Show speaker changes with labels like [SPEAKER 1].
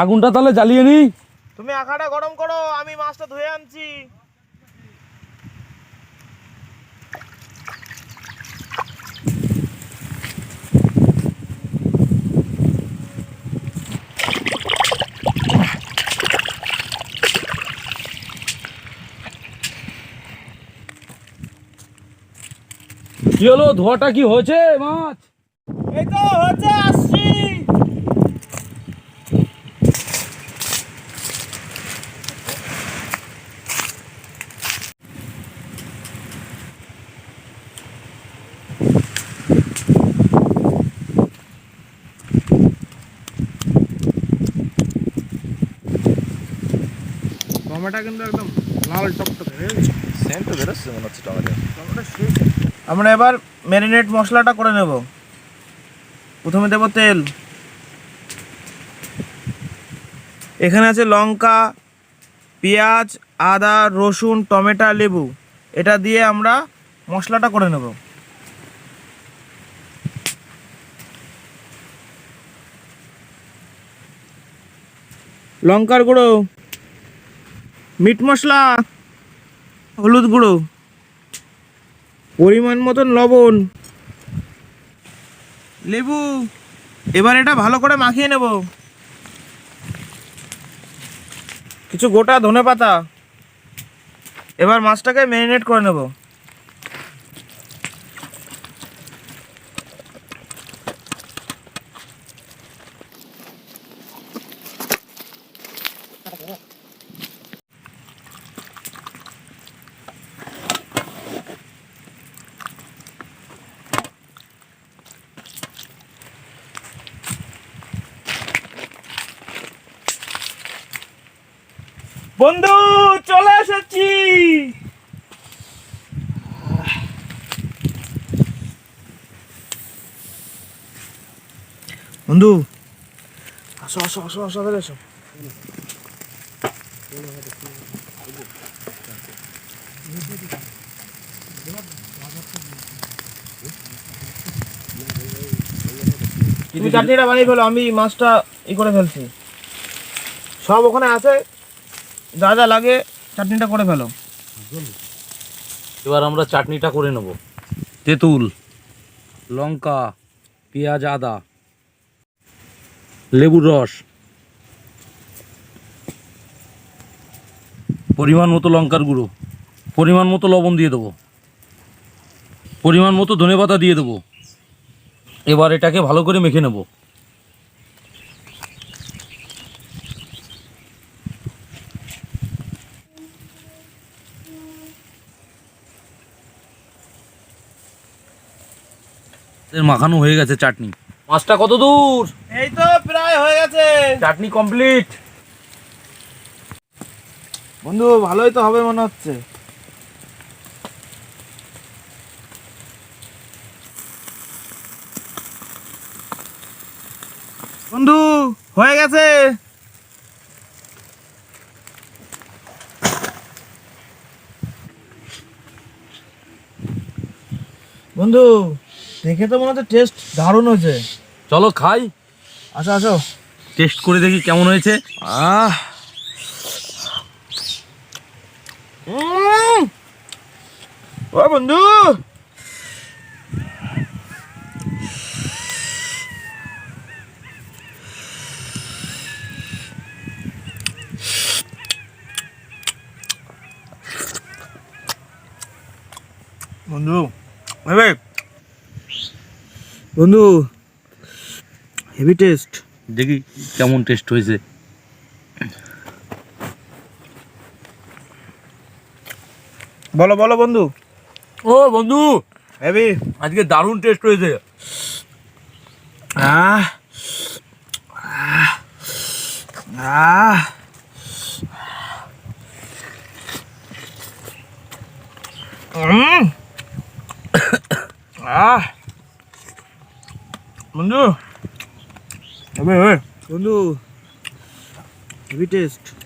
[SPEAKER 1] আগুনটা তাহলে জ্বালিয়ে নি।
[SPEAKER 2] তুমি আখাটা গরম করো, আমি মাছটা ধুয়ে আনছি।
[SPEAKER 1] কি হলো, ধোয়াটা কি হয়েছে মাছ?
[SPEAKER 2] এই তো হচ্ছে, আসছি। টমেটো কিন্তু একদম লাল টকটকে,
[SPEAKER 3] সেন্ট বেরোচ্ছে মনে হচ্ছে টমেটো।
[SPEAKER 2] আমরা এবার ম্যারিনেট মশলাটা করে নেব। প্রথমে দেব তেল। এখানে আছে লঙ্কা, পেঁয়াজ, আদা, রসুন, টমেটো, লেবু। এটা দিয়ে আমরা মশলাটা করে নেব। লঙ্কার গুঁড়ো, মিট মশলা, হলুদ গুঁড়ো, পরিমাণ মতন লবণ, লেবু। এবার এটা ভালো করে মাখিয়ে নেব। কিছু গোটা ধনেপাতা। এবার মাছটাকে ম্যারিনেট করে নেব। বন্ধু চলে এসেছি। বন্ধু আসো আসো আসো আসো, এসো। তুমি চাটনিটা বানিয়ে ফেলো, আমি মাছটা করে ফেলছি। সব ওখানে আছে, যা যা লাগে চাটনিটা করে ফেলো।
[SPEAKER 1] এবার আমরা চাটনিটা করে নেব। তেঁতুল, লঙ্কা, পেঁয়াজ, আদা, লেবুর রস, পরিমাণ মতো লঙ্কার গুঁড়ো, পরিমাণ মতো লবণ দিয়ে দেবো, পরিমাণ মতো ধনেপাতা দিয়ে দেবো। এবার এটাকে ভালো করে মেখে নেব। মাখানো হয়ে গেছে চাটনি। মাছটা কত দূর?
[SPEAKER 2] এই তো প্রায় হয়ে গেছে,
[SPEAKER 1] চাটনি কমপ্লিট।
[SPEAKER 2] বন্ধু ভালোই তো হবে মনে হচ্ছে। বন্ধু হয়ে গেছে। বন্ধু দেখে তো মনে হচ্ছে টেস্ট দারুণ হয়েছে।
[SPEAKER 1] চলো খাই।
[SPEAKER 2] আসো আসো,
[SPEAKER 1] টেস্ট করে দেখি কেমন হয়েছে।
[SPEAKER 2] ও বন্ধু, বন্ধু হেভি, বন্ধু হেভি টেস্ট।
[SPEAKER 1] দেখি কেমন টেস্ট হয়েছে।
[SPEAKER 2] বলো বলো বন্ধু।
[SPEAKER 1] ও বন্ধু,
[SPEAKER 2] হেভি,
[SPEAKER 1] আজকে দারুণ টেস্ট হয়েছে।
[SPEAKER 2] আহ বন্ধু বন্ধু হেভি টেস্ট